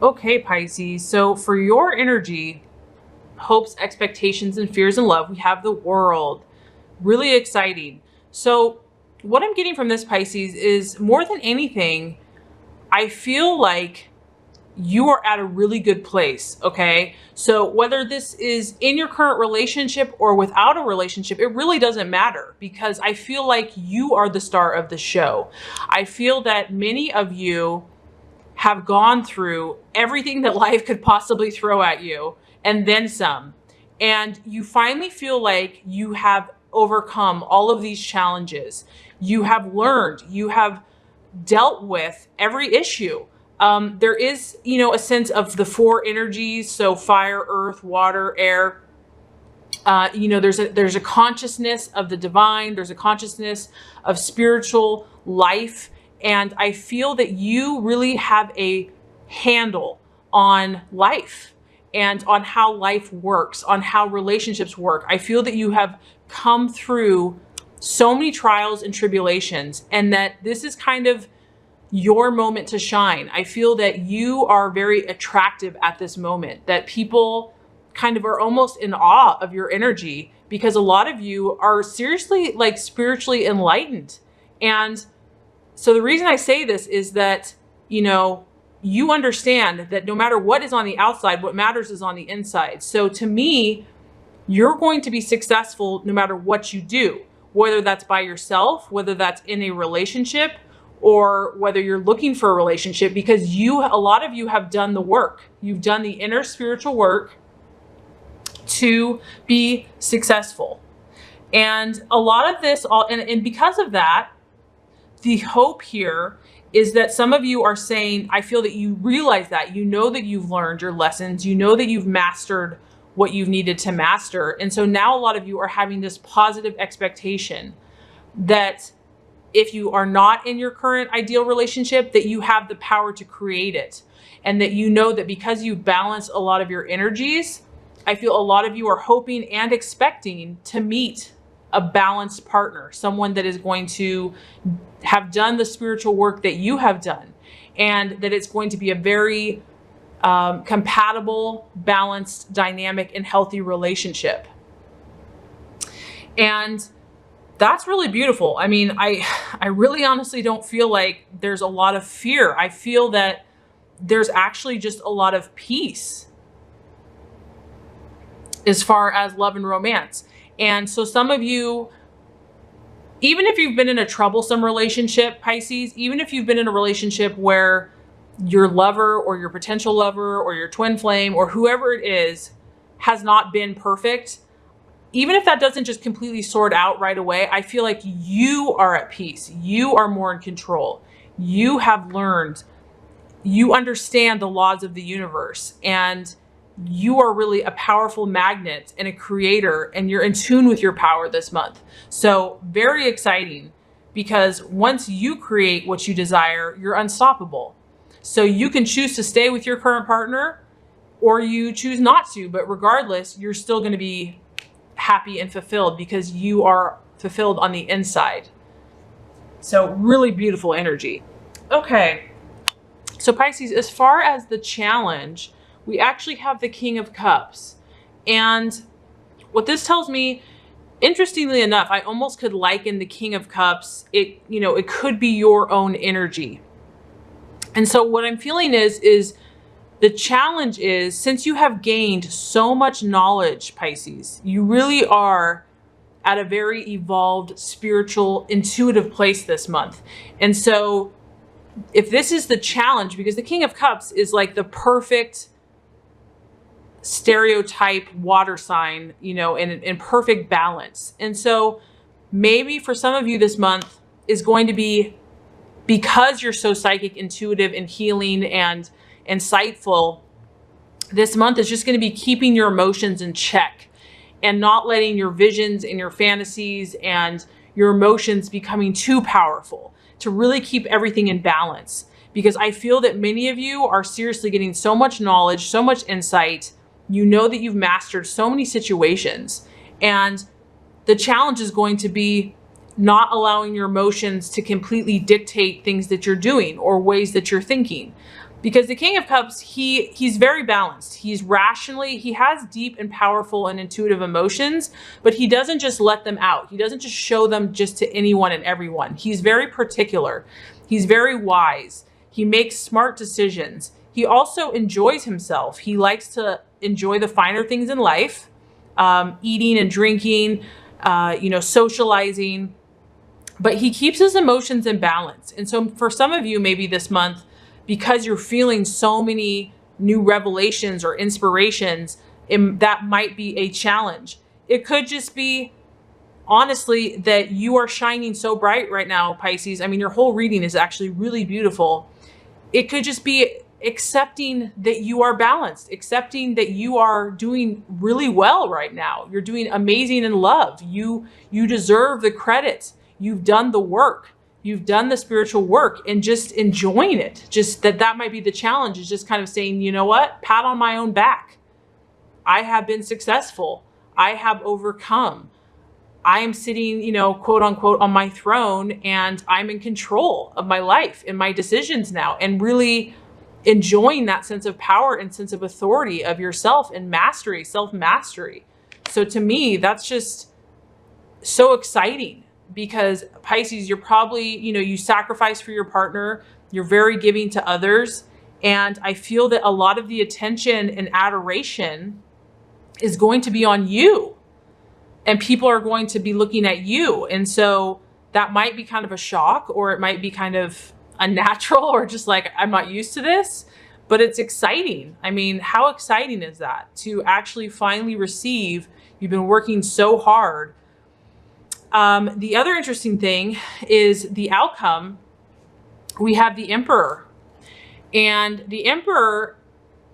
Okay, Pisces. So for your energy, hopes, expectations, and fears in love, we have the World. Really exciting. So what I'm getting from this, Pisces, is more than anything, I feel like you are at a really good place, okay? So whether this is in your current relationship or without a relationship, it really doesn't matter, because I feel like you are the star of the show. I feel that many of you have gone through everything that life could possibly throw at you and then some. And you finally feel like you have overcome all of these challenges. You have learned, you have dealt with every issue. There is, a sense of the four energies. So fire, earth, water, air. There's a consciousness of the divine. There's a consciousness of spiritual life. And I feel that you really have a handle on life and on how life works, on how relationships work. I feel that you have come through so many trials and tribulations, and that this is kind of your moment to shine. I feel that you are very attractive at this moment, that people kind of are almost in awe of your energy, because a lot of you are seriously like spiritually enlightened. And so the reason I say this is that, you understand that no matter what is on the outside, what matters is on the inside. So to me, you're going to be successful no matter what you do, whether that's by yourself, whether that's in a relationship, or whether you're looking for a relationship, because a lot of you have done the work. You've done the inner spiritual work to be successful. And a lot of this, and because of that, the hope here is that some of you are saying, I feel that you realize that, that you've learned your lessons, that you've mastered what you've needed to master. And so now a lot of you are having this positive expectation that if you are not in your current ideal relationship, that you have the power to create it. And that that because you balance a lot of your energies, I feel a lot of you are hoping and expecting to meet a balanced partner, someone that is going to have done the spiritual work that you have done, and that it's going to be a very compatible, balanced, dynamic, and healthy relationship. And that's really beautiful. I mean, I really honestly don't feel like there's a lot of fear. I feel that there's actually just a lot of peace as far as love and romance. And so some of you, even if you've been in a troublesome relationship, Pisces, even if you've been in a relationship where your lover or your potential lover or your twin flame or whoever it is has not been perfect, even if that doesn't just completely sort out right away, I feel like you are at peace. You are more in control. You have learned, you understand the laws of the universe, and you are really a powerful magnet and a creator, and you're in tune with your power this month. So very exciting, because once you create what you desire, you're unstoppable. So you can choose to stay with your current partner, or you choose not to, but regardless, you're still going to be happy and fulfilled because you are fulfilled on the inside. So really beautiful energy. Okay. So Pisces, as far as the challenge, we actually have the King of Cups. And what this tells me, interestingly enough, I almost could liken the King of Cups. It could be your own energy. And so what I'm feeling is the challenge is, since you have gained so much knowledge, Pisces, you really are at a very evolved, spiritual, intuitive place this month. And so if this is the challenge, because the King of Cups is like the perfect stereotype water sign, in perfect balance. And so maybe for some of you this month is going to be, because you're so psychic, intuitive, and healing and insightful, this month is just going to be keeping your emotions in check and not letting your visions and your fantasies and your emotions becoming too powerful, to really keep everything in balance. Because I feel that many of you are seriously getting so much knowledge, so much insight. That you've mastered so many situations, and the challenge is going to be not allowing your emotions to completely dictate things that you're doing or ways that you're thinking. Because the King of Cups, he's very balanced. He has deep and powerful and intuitive emotions, but he doesn't just let them out. He doesn't just show them just to anyone and everyone. He's very particular. He's very wise. He makes smart decisions. He also enjoys himself. He likes to enjoy the finer things in life, eating and drinking, socializing, but he keeps his emotions in balance. And so for some of you, maybe this month, because you're feeling so many new revelations or inspirations, that might be a challenge. It could just be, honestly, that you are shining so bright right now, Pisces. I mean, your whole reading is actually really beautiful. It could just be accepting that you are balanced, accepting that you are doing really well right now. You're doing amazing in love. You deserve the credit. You've done the work. You've done the spiritual work, and just enjoying it. Just that might be the challenge, is just kind of saying, you know what, pat on my own back. I have been successful. I have overcome. I am sitting, quote unquote, on my throne, and I'm in control of my life and my decisions now, and really enjoying that sense of power and sense of authority of yourself and mastery, self-mastery. So to me, that's just so exciting. Because Pisces, you're probably, you sacrifice for your partner. You're very giving to others. And I feel that a lot of the attention and adoration is going to be on you. And people are going to be looking at you. And so that might be kind of a shock, or it might be kind of unnatural, or just like, I'm not used to this. But it's exciting. I mean, how exciting is that? To actually finally receive, you've been working so hard. The other interesting thing is the outcome. We have the Emperor, and the Emperor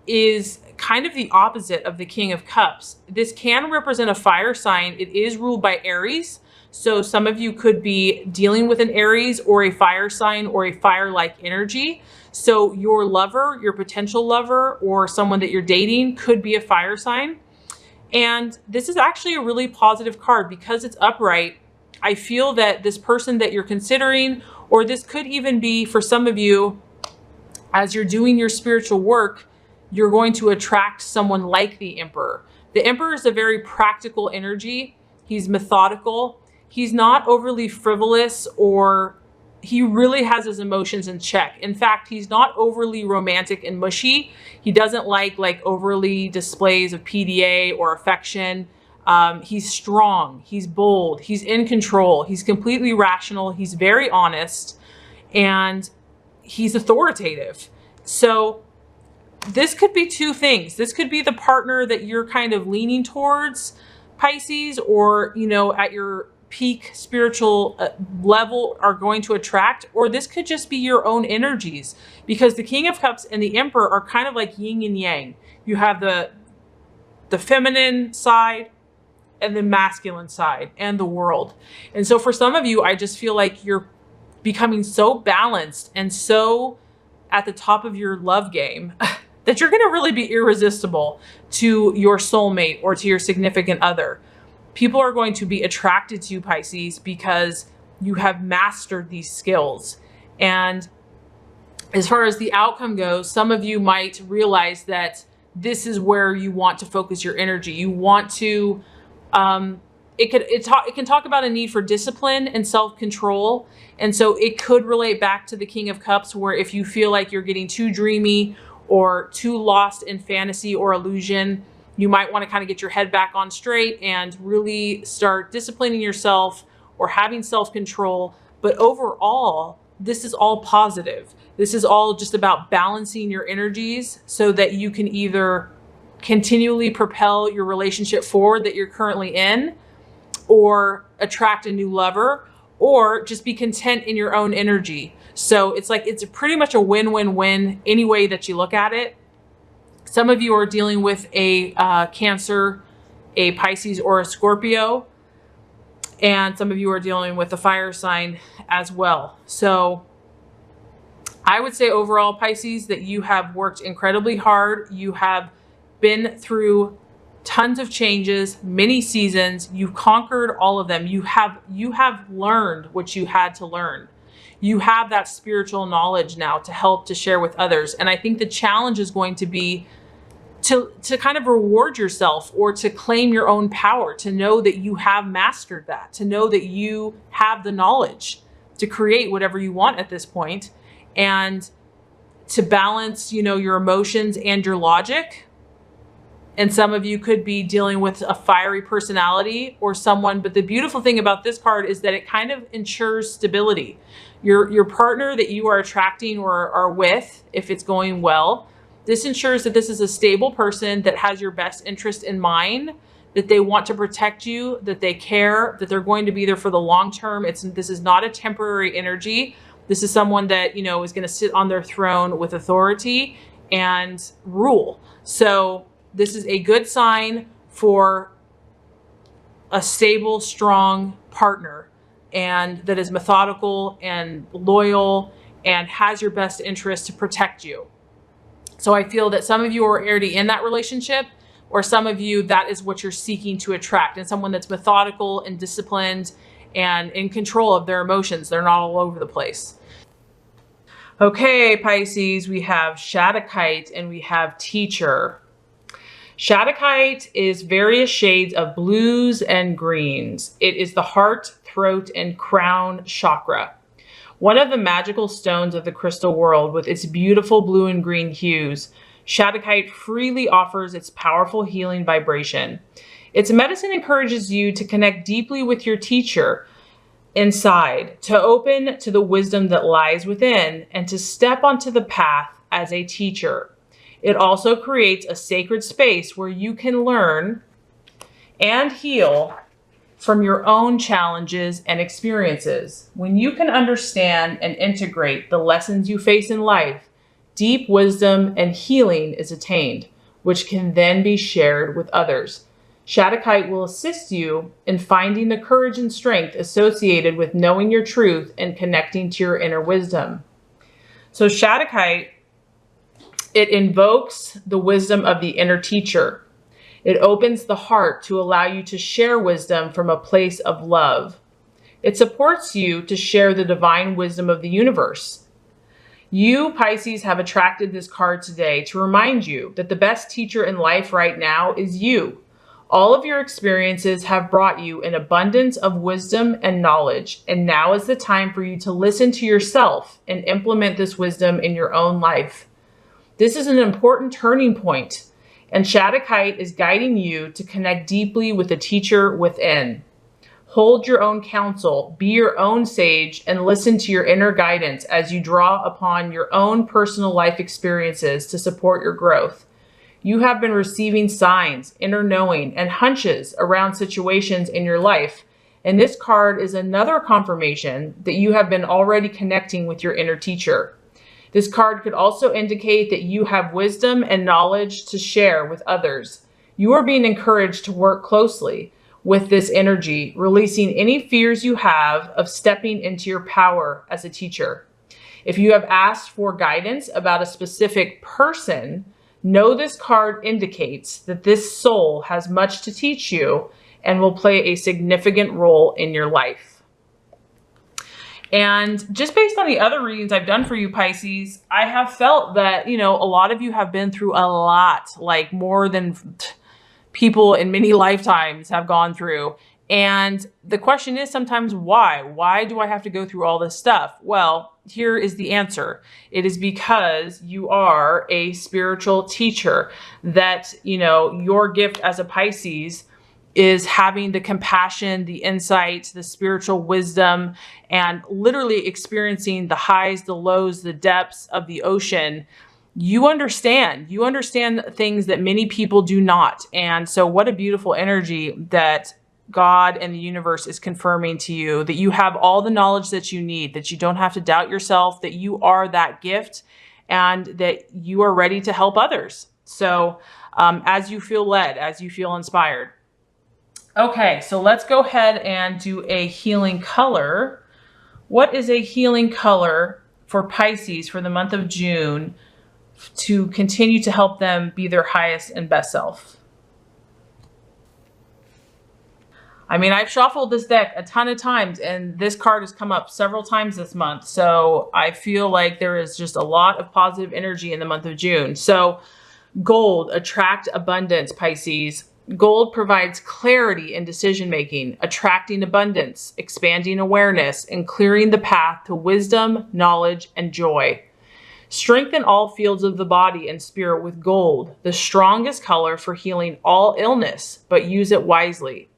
is kind of the opposite of the King of Cups. This can represent a fire sign. It is ruled by Aries. So some of you could be dealing with an Aries or a fire sign or a fire-like energy. So your lover, your potential lover, or someone that you're dating could be a fire sign. And this is actually a really positive card because it's upright. I feel that this person that you're considering, or this could even be for some of you, as you're doing your spiritual work, you're going to attract someone like the Emperor. The Emperor is a very practical energy. He's methodical. He's not overly frivolous, or he really has his emotions in check. In fact, he's not overly romantic and mushy. He doesn't like overly displays of PDA or affection. He's strong, he's bold, he's in control, he's completely rational, he's very honest, and he's authoritative. So this could be two things. This could be the partner that you're kind of leaning towards, Pisces, or, at your peak spiritual level are going to attract, or this could just be your own energies, because the King of Cups and the Emperor are kind of like yin and yang. You have the feminine side, and the masculine side, and the world. And so for some of you, I just feel like you're becoming so balanced and so at the top of your love game that you're going to really be irresistible to your soulmate or to your significant other. People are going to be attracted to you, Pisces, because you have mastered these skills. And as far as the outcome goes, some of you might realize that this is where you want to focus your energy. You want to it can talk about a need for discipline and self-control. And so it could relate back to the King of Cups, where if you feel like you're getting too dreamy or too lost in fantasy or illusion, you might want to kind of get your head back on straight and really start disciplining yourself or having self-control. But overall, this is all positive. This is all just about balancing your energies so that you can either continually propel your relationship forward that you're currently in, or attract a new lover, or just be content in your own energy. So it's pretty much a win-win-win any way that you look at it. Some of you are dealing with a Cancer, a Pisces, or a Scorpio, and some of you are dealing with a fire sign as well. So I would say overall, Pisces, that you have worked incredibly hard. You have been through tons of changes, many seasons. You've conquered all of them. You have learned what you had to learn. You have that spiritual knowledge now to help to share with others. And I think the challenge is going to be to kind of reward yourself, or to claim your own power, to know that you have mastered that, to know that you have the knowledge to create whatever you want at this point, and to balance, you know, your emotions and your logic. And some of you could be dealing with a fiery personality or someone, but the beautiful thing about this card is that it kind of ensures stability. Your partner that you are attracting or are with, if it's going well, this ensures that this is a stable person that has your best interest in mind, that they want to protect you, that they care, that they're going to be there for the long term. This is not a temporary energy. This is someone that, you know, is going to sit on their throne with authority and rule. So this is a good sign for a stable, strong partner, and that is methodical and loyal and has your best interest to protect you. So I feel that some of you are already in that relationship, or some of you, that is what you're seeking to attract, and someone that's methodical and disciplined and in control of their emotions. They're not all over the place. Okay, Pisces, we have Shaddakite and we have Teacher. Shaddakite is various shades of blues and greens. It is the heart, throat, and crown chakra. One of the magical stones of the crystal world, with its beautiful blue and green hues, Shaddakite freely offers its powerful healing vibration. Its medicine encourages you to connect deeply with your teacher inside, to open to the wisdom that lies within, and to step onto the path as a teacher. It also creates a sacred space where you can learn and heal from your own challenges and experiences. When you can understand and integrate the lessons you face in life, deep wisdom and healing is attained, which can then be shared with others. Shaddakite will assist you in finding the courage and strength associated with knowing your truth and connecting to your inner wisdom. So Shaddakite, it invokes the wisdom of the inner teacher. It opens the heart to allow you to share wisdom from a place of love. It supports you to share the divine wisdom of the universe. You, Pisces, have attracted this card today to remind you that the best teacher in life right now is you. All of your experiences have brought you an abundance of wisdom and knowledge, and now is the time for you to listen to yourself and implement this wisdom in your own life. This is an important turning point, and Shaddakite is guiding you to connect deeply with the teacher within. Hold your own counsel, be your own sage, and listen to your inner guidance as you draw upon your own personal life experiences to support your growth. You have been receiving signs, inner knowing, and hunches around situations in your life, and this card is another confirmation that you have been already connecting with your inner teacher. This card could also indicate that you have wisdom and knowledge to share with others. You are being encouraged to work closely with this energy, releasing any fears you have of stepping into your power as a teacher. If you have asked for guidance about a specific person, know this card indicates that this soul has much to teach you and will play a significant role in your life. And just based on the other readings I've done for you, Pisces, I have felt that, you know, a lot of you have been through a lot, like more than people in many lifetimes have gone through. And the question is sometimes why? Why do I have to go through all this stuff? Well, here is the answer. It is because you are a spiritual teacher, that, you know, your gift as a Pisces is having the compassion, the insight, the spiritual wisdom, and literally experiencing the highs, the lows, the depths of the ocean. You understand things that many people do not. And so what a beautiful energy that God and the universe is confirming to you, that you have all the knowledge that you need, that you don't have to doubt yourself, that you are that gift, and that you are ready to help others. So as you feel led, as you feel inspired. Okay, so let's go ahead and do a healing color. What is a healing color for Pisces for the month of June to continue to help them be their highest and best self? I mean, I've shuffled this deck a ton of times and this card has come up several times this month. So I feel like there is just a lot of positive energy in the month of June. So gold, attract abundance, Pisces. Gold provides clarity in decision-making, attracting abundance, expanding awareness, and clearing the path to wisdom, knowledge, and joy. Strengthen all fields of the body and spirit with gold, the strongest color for healing all illness, but use it wisely.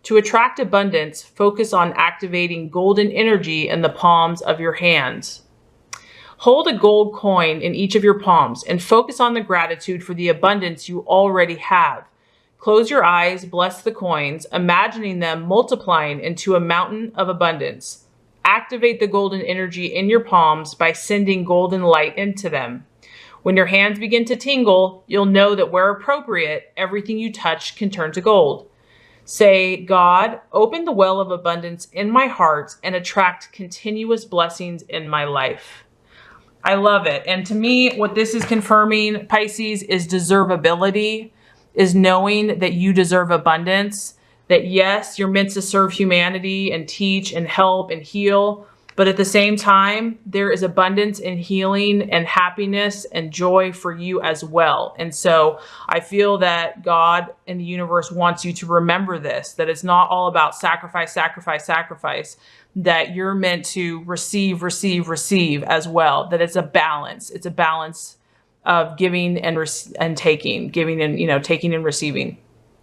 To attract abundance, focus on activating golden energy in the palms of your hands. Hold a gold coin in each of your palms and focus on the gratitude for the abundance you already have. Close your eyes, bless the coins, imagining them multiplying into a mountain of abundance. Activate the golden energy in your palms by sending golden light into them. When your hands begin to tingle, you'll know that where appropriate, everything you touch can turn to gold. Say, God, open the well of abundance in my heart and attract continuous blessings in my life. I love it. And to me, what this is confirming, Pisces, is deservability, is knowing that you deserve abundance, that yes, you're meant to serve humanity and teach and help and heal, but at the same time, there is abundance and healing and happiness and joy for you as well. And so I feel that God and the universe wants you to remember this, that it's not all about sacrifice, sacrifice, sacrifice, that you're meant to receive, receive, receive as well, that it's a balance. It's a balance of giving and taking, giving and, taking and receiving.